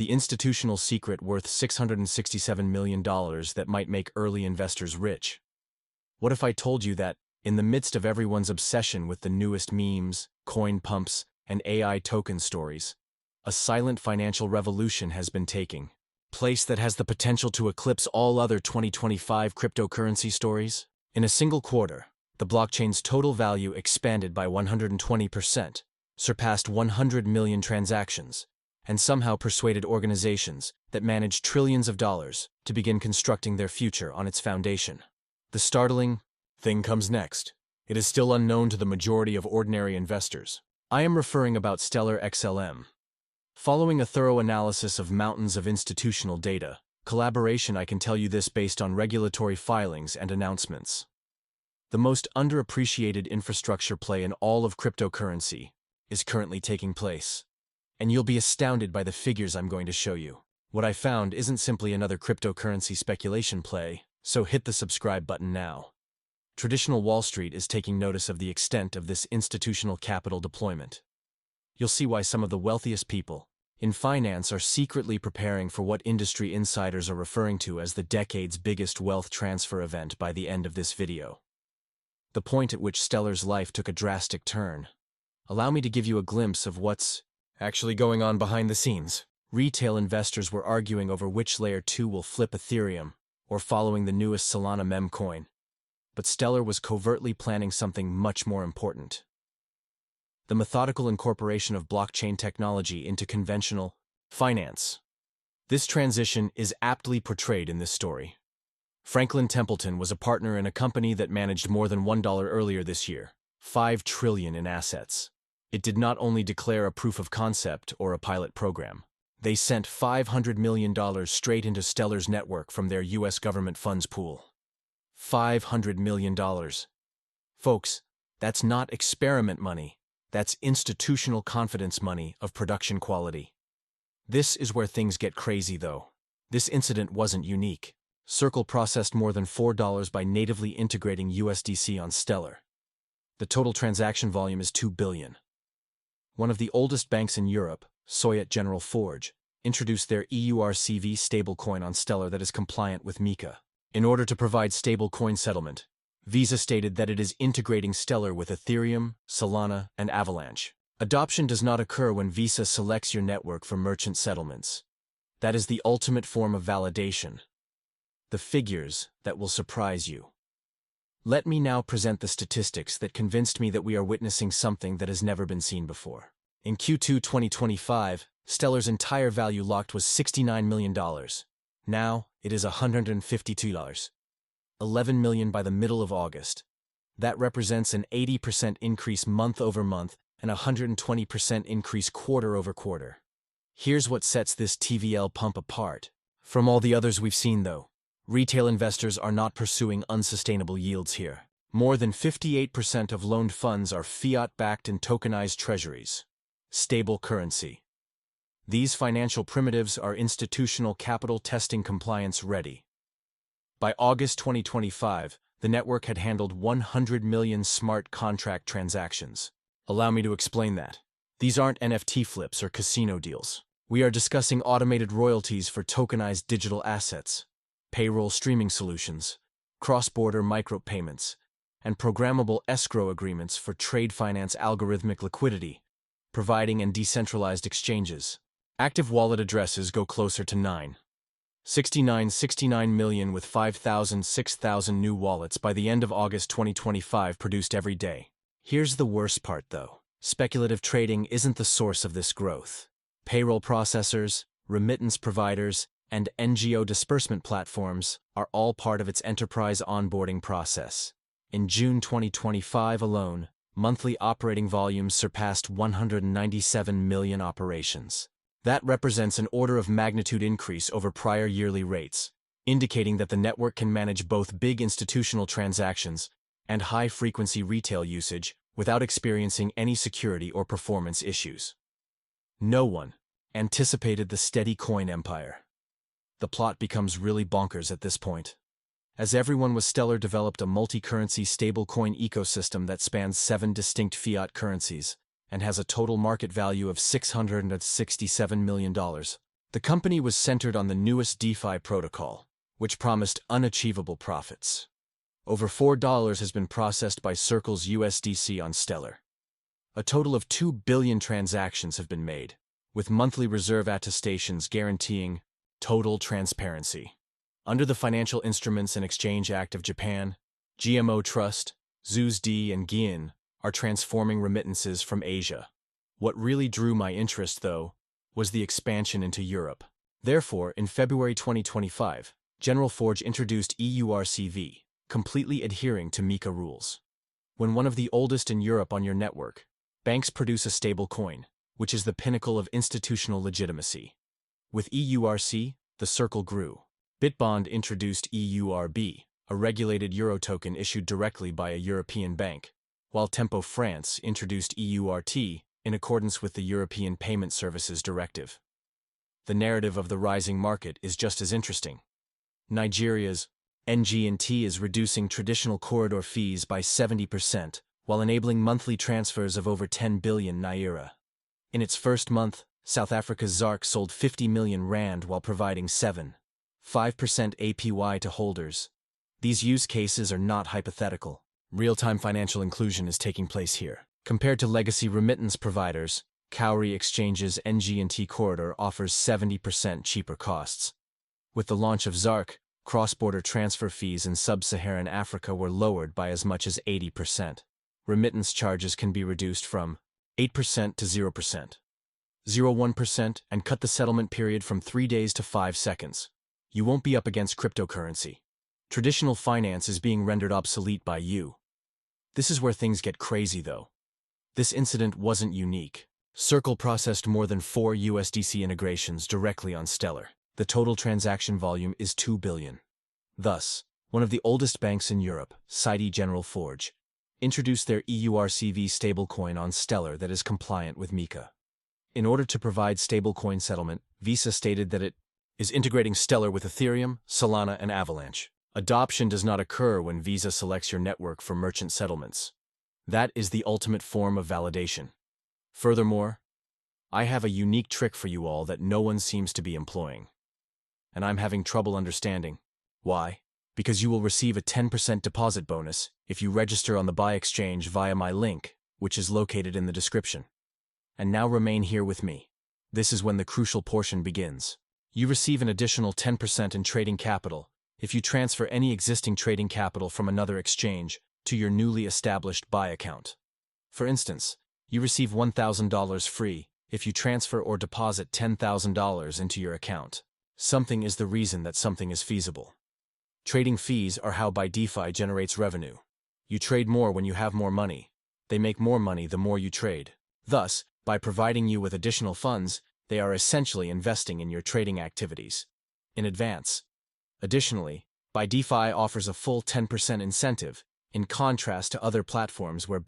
the institutional secret worth $667 million that might make early investors rich. What if I told you that, in the midst of everyone's obsession with the newest memes, coin pumps, and AI token stories, a silent financial revolution has been taking place that has the potential to eclipse all other 2025 cryptocurrency stories? In a single quarter, the blockchain's total value expanded by 120%, surpassed 100 million transactions, and somehow persuaded organizations that manage trillions of dollars to begin constructing their future on its foundation. The startling thing comes next. It is still unknown to the majority of ordinary investors. I am referring about Stellar XLM. Following a thorough analysis of mountains of institutional data, collaboration, I can tell you this based on regulatory filings and announcements. The most underappreciated infrastructure play in all of cryptocurrency is currently taking place. And you'll be astounded by the figures I'm going to show you. What I found isn't simply another cryptocurrency speculation play, so hit the subscribe button now. Traditional Wall Street is taking notice of the extent of this institutional capital deployment. You'll see why some of the wealthiest people in finance are secretly preparing for what industry insiders are referring to as the decade's biggest wealth transfer event by the end of this video. The point at which Stellar's life took a drastic turn. Allow me to give you a glimpse of what's actually going on behind the scenes. Retail investors were arguing over which Layer 2 will flip Ethereum, or following the newest Solana meme coin. But Stellar was covertly planning something much more important. The methodical incorporation of blockchain technology into conventional finance. This transition is aptly portrayed in this story. Franklin Templeton was a partner in a company that managed more than $1 earlier this year, $5 trillion in assets. It did not only declare a proof of concept or a pilot program. They sent $500 million straight into Stellar's network from their U.S. government funds pool. $500 million. Folks, that's not experiment money. That's institutional confidence money of production quality. This is where things get crazy, though. This incident wasn't unique. Circle processed more than $4 by natively integrating USDC on Stellar. The total transaction volume is $2 billion. One of the oldest banks in Europe, Societe Generale Forge, introduced their EURCV stablecoin on Stellar that is compliant with MiCA. In order to provide stablecoin settlement, Visa stated that it is integrating Stellar with Ethereum, Solana, and Avalanche. Adoption does not occur when Visa selects your network for merchant settlements. That is the ultimate form of validation. The figures that will surprise you. Let me now present the statistics that convinced me that we are witnessing something that has never been seen before. In Q2 2025, Stellar's entire value locked was $69 million. Now, it is $152. $11 million by the middle of August. That represents an 80% increase month over month and a 120% increase quarter over quarter. Here's what sets this TVL pump apart from all the others we've seen, though. Retail investors are not pursuing unsustainable yields here. More than 58% of loaned funds are fiat-backed and tokenized treasuries. Stable currency. These financial primitives are institutional capital testing compliance ready. By August 2025, the network had handled 100 million smart contract transactions. Allow me to explain that. These aren't NFT flips or casino deals. We are discussing automated royalties for tokenized digital assets, payroll streaming solutions, cross-border micropayments, and programmable escrow agreements for trade finance algorithmic liquidity, providing and decentralized exchanges. Active wallet addresses go closer to 69 million with 6,000 new wallets by the end of August 2025 produced every day. Here's the worst part, though. Speculative trading isn't the source of this growth. Payroll processors, remittance providers, and NGO disbursement platforms are all part of its enterprise onboarding process. In June 2025 alone, monthly operating volumes surpassed 197 million operations. That represents an order of magnitude increase over prior yearly rates, indicating that the network can manage both big institutional transactions and high-frequency retail usage without experiencing any security or performance issues. No one anticipated the steady coin empire. The plot becomes really bonkers at this point. As everyone was Stellar developed a multi-currency stablecoin ecosystem that spans 7 distinct fiat currencies and has a total market value of $667 million. The company was centered on the newest DeFi protocol, which promised unachievable profits. Over $4 has been processed by Circle's USDC on Stellar. A total of 2 billion transactions have been made, with monthly reserve attestations guaranteeing total transparency. Under the Financial Instruments and Exchange Act of Japan, GMO Trust, ZUSD, and GIN are transforming remittances from Asia. What really drew my interest, though, was the expansion into Europe. Therefore, in February 2025, General Forge introduced EURCV, completely adhering to MiCA rules. When one of the oldest in Europe on your network, banks produce a stable coin, which is the pinnacle of institutional legitimacy. With EURC, the circle grew. Bitbond introduced EURB, a regulated euro token issued directly by a European bank, while Tempo France introduced EURT in accordance with the European Payment Services Directive. The narrative of the rising market is just as interesting. Nigeria's NG&T is reducing traditional corridor fees by 70%, while enabling monthly transfers of over 10 billion naira. In its first month, South Africa's ZARC sold 50 million rand while providing 7.5% APY to holders. These use cases are not hypothetical. Real-time financial inclusion is taking place here. Compared to legacy remittance providers, Cowrie Exchange's NG&T corridor offers 70% cheaper costs. With the launch of ZARC, cross-border transfer fees in sub-Saharan Africa were lowered by as much as 80%. Remittance charges can be reduced from 8% to 0%, 0.1%, and cut the settlement period from 3 days to 5 seconds. You won't be up against cryptocurrency. Traditional finance is being rendered obsolete by you. This is where things get crazy, though. This incident wasn't unique. Circle processed more than 4 USDC integrations directly on Stellar. The total transaction volume is 2 billion. Thus, one of the oldest banks in Europe, Citi General Forge, introduced their EURCV stablecoin on Stellar that is compliant with MiCA. In order to provide stablecoin settlement, Visa stated that it is integrating Stellar with Ethereum, Solana, and Avalanche. Adoption does not occur when Visa selects your network for merchant settlements. That is the ultimate form of validation. Furthermore, I have a unique trick for you all that no one seems to be employing. And I'm having trouble understanding. Why? Because you will receive a 10% deposit bonus if you register on the Buy Exchange via my link, which is located in the description. And now remain here with me. This is when the crucial portion begins. You receive an additional 10% in trading capital if you transfer any existing trading capital from another exchange to your newly established Buy account. For instance, you receive $1,000 free if you transfer or deposit $10,000 into your account. Something is the reason that something is feasible. Trading fees are how DeFi generates revenue. You trade more when you have more money. They make more money the more you trade. Thus, by providing you with additional funds, they are essentially investing in your trading activities in advance. Additionally, DeFi offers a full 10% incentive, in contrast to other platforms where